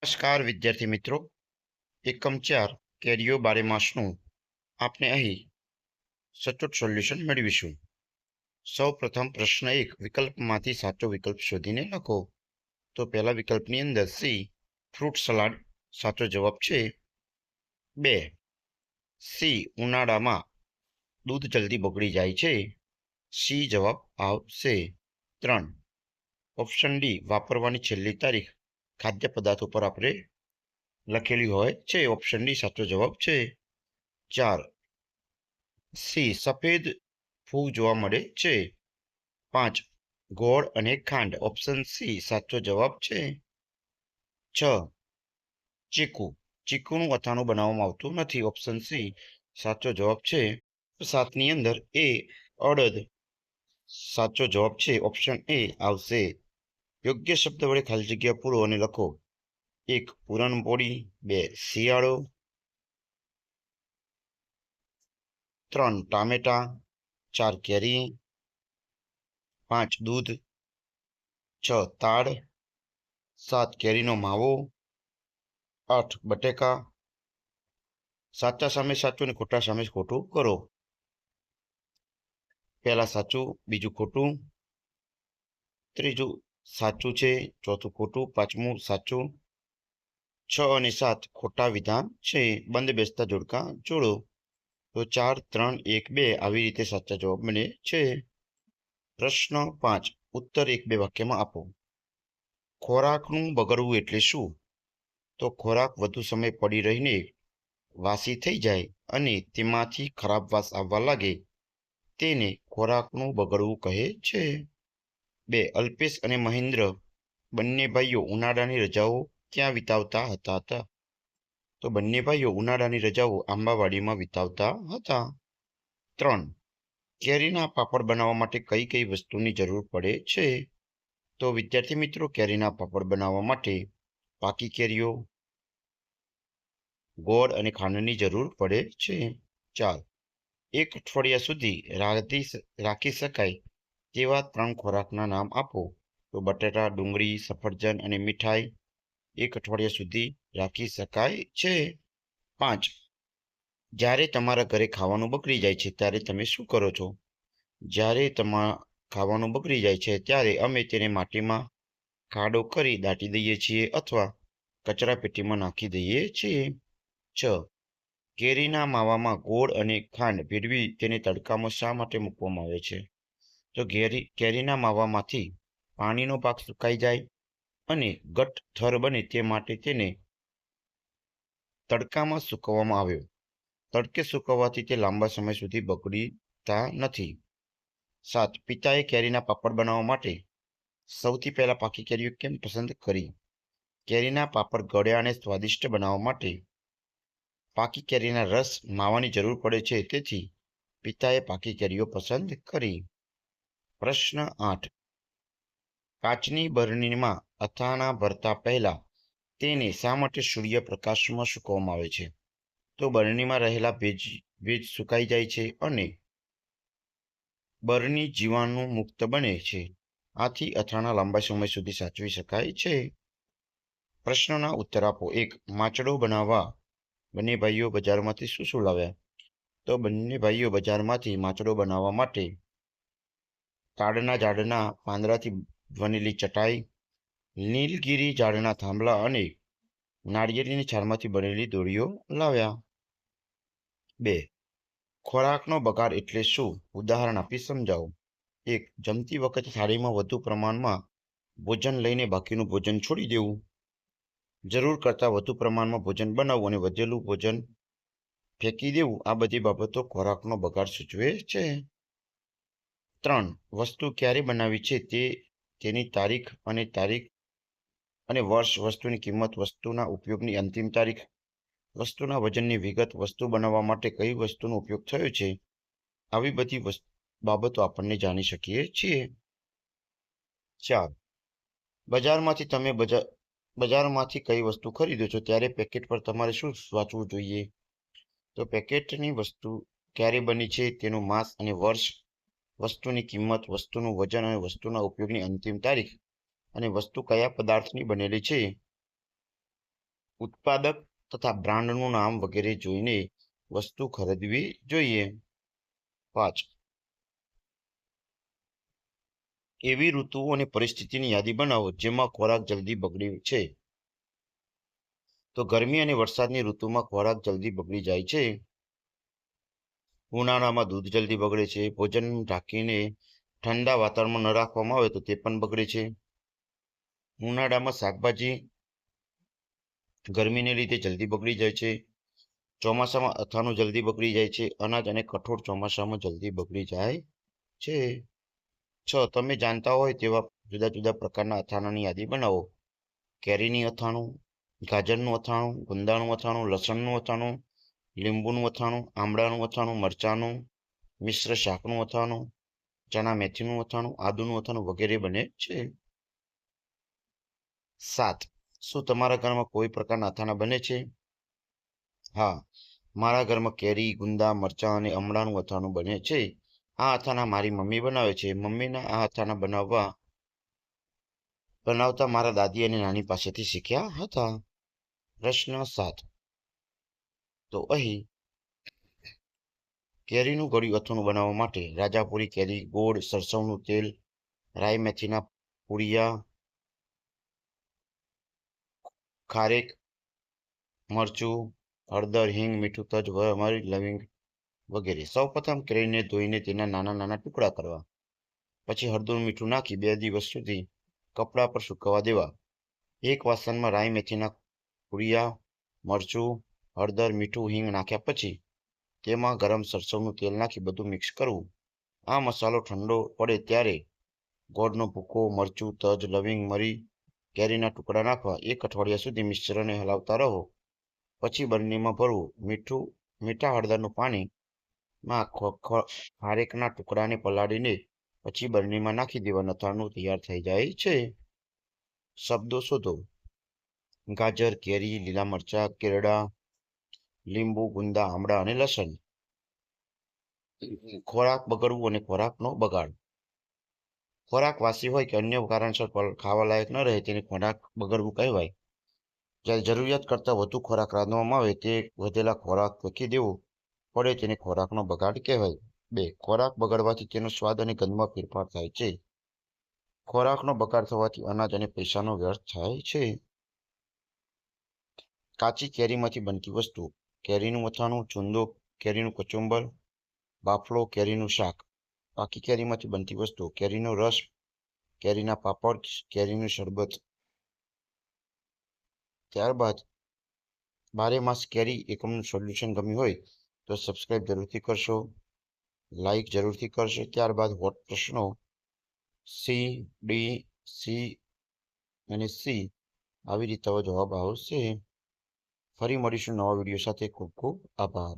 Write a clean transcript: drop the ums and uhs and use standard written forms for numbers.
નમસ્કાર વિદ્યાર્થી મિત્રો. એકમ 4 કેરીઓ બારેમાસનું આપણે અહીં સચોટ સોલ્યુશન મેળવીશું. સૌ પ્રથમ પ્રશ્ન 1 વિકલ્પમાંથી સાચો વિકલ્પ શોધીને લખો. તો પહેલા વિકલ્પની અંદર સી ફ્રૂટ સલાડ સાચો જવાબ છે. 2 સી ઉનાળામાં દૂધ જલ્દી બગડી જાય છે. સી જવાબ આવશે. 3 ઓપ્શન ડી વાપરવાની છેલ્લી તારીખ ખાદ્ય પદાર્થો પર આપણે લખેલી હોય છે. ઓપ્શન ડી સાચો જવાબ છે. 4 સી સફેદ ફૂગ જોવા મળે છે. 5 ગોળ અને ખાંડ. ઓપ્શન સી સાચો જવાબ છે. 6 ચીકુનું અથાણું બનાવવામાં આવતું નથી. ઓપ્શન સી સાચો જવાબ છે. 7ની અંદર એ અડદ સાચો જવાબ છે. ઓપ્શન એ આવશે. યોગ્ય શબ્દ વડે ખાલી જગ્યા પૂરો અને લખો. 1 પૂરણપોળી, 2 શિયાળો, 3 ટામેટા, 4 કેરી, 5 દૂધ, 6 તાડ, 7 કેરીનો માવો, 8 બટેકા. સાચા સામે સાચું અને ખોટા સામે ખોટું કરો. પહેલા સાચું, બીજું ખોટું, ત્રીજું સાચું છે, ચોથું ખોટું, પાંચમું સાચું. 6 અને 7 ખોટા વિધાન છે. બંધ બેસતા જોડકા જોડો. તો 4 3 1 2 આવી રીતે સાચા જવાબ બને છે. પ્રશ્ન 5 ઉત્તર 1-2 વાક્યમાં આપો. ખોરાકનું બગડવું એટલે શું? તો ખોરાક વધુ સમય પડી રહીને વાસી થઈ જાય અને તેમાંથી ખરાબ વાસ આવવા લાગે તેને ખોરાકનું બગડવું કહે છે. 2 અલ્પેશ અને મહેન્દ્ર બંને ભાઈઓ ઉનાળાની રજાઓ ક્યાં વિતાવતા હતા? તો બંને ભાઈઓ ઉનાળાની રજાઓ આંબાવાડીમાં વિતાવતા હતા. 3 કેરીના પાપડ બનાવવા માટે કઈ કઈ વસ્તુની જરૂર પડે છે? તો વિદ્યાર્થી મિત્રો, કેરીના પાપડ બનાવવા માટે પાકી કેરીઓ, ગોળ અને ખાંડની જરૂર પડે છે. 4 એક અઠવાડિયા સુધી રાખી શકાય તેવા 3 ખોરાકના નામ આપો. તો બટાટા, ડુંગળી, સફરજન અને મીઠાઈ 1 અઠવાડિયા સુધી રાખી શકાય છે. 5 જ્યારે તમારા ઘરે ખાવાનું બગડી જાય છે ત્યારે તમે શું કરો છો? જ્યારે ખાવાનું બગડી જાય છે ત્યારે અમે તેને માટીમાં ખાડો કરી દાટી દઈએ છીએ અથવા કચરા પેટીમાં નાખી દઈએ છીએ. 6 કેરીના માવામાં ગોળ અને ખાંડ ભેળવી તેને તડકામાં શા માટે મૂકવામાં આવે છે? તો કેરીના માવામાંથી પાણીનો ભાગ સુકાઈ જાય અને ઘટ્ટ થર બને તે માટે તેને તડકામાં સૂકવવામાં આવ્યો. તડકે સૂકવવાથી તે લાંબા સમય સુધી બગડતા નથી. 7 પિતાએ કેરીના પાપડ બનાવવા માટે સૌથી પહેલા પાકી કેરીઓ કેમ પસંદ કરી? કેરીના પાપડ ગળ્યા અને સ્વાદિષ્ટ બનાવવા માટે પાકી કેરીના રસ માવાની જરૂર પડે છે, તેથી પિતાએ પાકી કેરીઓ પસંદ કરી. પ્રશ્ન 8 કાચની બરણીમાં અથાણા ભરતા પહેલા તેને શા માટે સૂર્યપ્રકાશમાં સૂકવવામાં આવે છે? તો બરણીમાં રહેલા ભેજ સુકાઈ જાય છે અને બરણી જીવાણુ મુક્ત બને છે. આથી અથાણા લાંબા સમય સુધી સાચવી શકાય છે. પ્રશ્નના ઉત્તર આપો. 1 માચડો બનાવવા બંને ભાઈઓ બજારમાંથી શું લાવ્યા? તો બંને ભાઈઓ બજારમાંથી માચડો બનાવવા માટે તાડના ઝાડના પાંદડાથી બનેલી ચટાઈ, નીલગિરી ઝાડના થાંભલા અને નાળિયેરની છાલમાંથી બનેલી દોરીઓ લાવ્યા. 2 ખોરાકનો બગાડ એટલે શું? ઉદાહરણ આપી સમજાવો. 1 જમતી વખતે થાળીમાં વધુ પ્રમાણમાં ભોજન લઈને બાકીનું ભોજન છોડી દેવું. જરૂર કરતાં વધુ પ્રમાણમાં ભોજન બનાવવું અને વધેલું ભોજન ફેંકી દેવું. આ બધી બાબતો ખોરાકનો બગાડ સૂચવે છે. 3 વસ્તુ ક્યારે બનાવી છે તેની તારીખ અને વર્ષ, વસ્તુની કિંમત, વસ્તુના ઉપયોગની અંતિમ તારીખ, વસ્તુના વજનની વિગત, વસ્તુ બનાવવા માટે કઈ વસ્તુનો ઉપયોગ થયો છે, આવી બધી બાબતો આપણને જાણી શકીએ છીએ. 4 બજારમાંથી કઈ વસ્તુ ખરીદો છો ત્યારે પેકેટ પર તમારે શું વાંચવું જોઈએ? તો પેકેટની વસ્તુ ક્યારે બની છે તેનું માસ અને વર્ષ, વસ્તુની કિંમત, વસ્તુનું વજન અને વસ્તુના ઉપયોગની અંતિમ તારીખ અને વસ્તુ કયા પદાર્થની બનેલી છે ઉત્પાદક તથા બ્રાન્ડનું નામ વગેરે જોઈને વસ્તુ ખરીદવી જોઈએ. 5. એવી ઋતુઓ અને પરિસ્થિતિની યાદી બનાવો જેમાં ખોરાક જલ્દી બગડે છે. તો ગરમી અને વરસાદની ઋતુમાં ખોરાક જલ્દી બગડી જાય છે. ઉનાળામાં દૂધ જલ્દી બગડે છે. ભોજન ઢાંકીને ઠંડા વાતાવરણમાં ન રાખવામાં આવે તો તે પણ બગડે છે. ઉનાળામાં શાકભાજી ગરમીને લીધે જલ્દી બગડી જાય છે. ચોમાસામાં અથાણું જલ્દી બગડી જાય છે. અનાજ અને કઠોળ ચોમાસામાં જલ્દી બગડી જાય છે. 6. તમે જાણતા હોય તેવા જુદા જુદા પ્રકારના અથાણાની યાદી બનાવો. કેરીની અથાણું, ગાજરનું અથાણું, ગુંદાનું અથાણું, લસણનું અથાણું, લીંબુનું અથાણું, આમળાનું અથાણું, મરચાંનું, મિશ્ર શાકનું અથાણું, ચણા મેથીનું અથાણું, આદુનું અથાણું વગેરે બને છે. 7. શું તમારા ઘરમાં કોઈ પ્રકારના અથાણા બને છે? હા, મારા ઘરમાં કેરી, ગુંદા, મરચાં અને આમળાનું અથાણું બને છે. આ અથાણા મારી મમ્મી બનાવે છે. મમ્મીના આ અથાણા બનાવતા મારા દાદી અને નાની પાસેથી શીખ્યા હતા. પ્રશ્ન 7. તો અહીં કેરીનું ગળ્યું અથાણું બનાવવા માટે રાજાપુરી કેરી, ગોળ, સરસવનું તેલ, રાઈ મેથીના પૂરિયા, ખારેક, મરચું, હળદર, હિંગ, મીઠું, તજ, મરી, લવિંગ વગેરે. સૌપ્રથમ કેરીને ધોઈને તેના નાના નાના ટુકડા કરવા. પછી હળદર મીઠું નાખી 2 દિવસ સુધી કપડા પર સુકવવા દેવા. એક વાસણમાં રાઈ મેથીના પૂરિયા, મરચું, હળદર, મીઠું, હિંગ નાખ્યા પછી તેમાં ગરમ સરસવનું તેલ નાખી બધું મિક્સ કરવું. આ મસાલો ઠંડો પડે ત્યારે ગોળનો ભૂકો, મરચું, તજ, લવિંગ, મરી, કેરીના ટુકડા નાખવા. 1 અઠવાડિયા સુધી મિશ્રણને હલાવતા રહો. પછી બરણીમાં ભરવું. મીઠા હળદરનું પાણીમાં ખારેકના ટુકડાને પલાળીને પછી બરણીમાં નાખી દેવા. અથાણું તૈયાર થઈ જાય છે. શબ્દો શોધો. ગાજર, કેરી, લીલા મરચાં, કેરડા, લીંબુ, ગુંદા, આમળા અને લસણ. ખોરાક બગડવું અને ખોરાકનો બગાડ. ખોરાક વાસી હોય કે અન્ય કારણસર ખાવા લાયક ન રહે તેને ખોરાક બગડવું કહેવાય. જ્યારે જરૂરિયાત કરતાં વધુ ખોરાક રાંધવામાં આવે તે વધેલા ખોરાક ફેંકી દેવો પડે તેને ખોરાકનો બગાડ કહેવાય. 2. ખોરાક બગડવાથી તેનો સ્વાદ અને ગંધમાં ફેરફાર થાય છે. ખોરાકનો બગાડ થવાથી અનાજ અને પૈસાનો વ્યર્થ થાય છે. કાચી કેરીમાંથી બનતી વસ્તુ. કેરીનું અથાણું, ચૂંદો, કેરીનું કચુંબર, બાફલો, કેરીનું શાક. પાકી કેરીમાંથી બનતી વસ્તુ. કેરીનો રસ, કેરીના પાપડ, કેરીનું શરબત. ત્યારબાદ 12 માસ કેરી એકમનું સોલ્યુશન ગમ્યું હોય તો સબસ્ક્રાઈબ જરૂરથી કરશો, લાઈક જરૂરથી કરશો. ત્યારબાદ હોટ પ્રશ્નો સી, ડી, સી અને સી આવી રીતે જવાબ આવશે. ફરી મળીશું નવા વિડીયો સાથે. ખૂબ ખૂબ આભાર.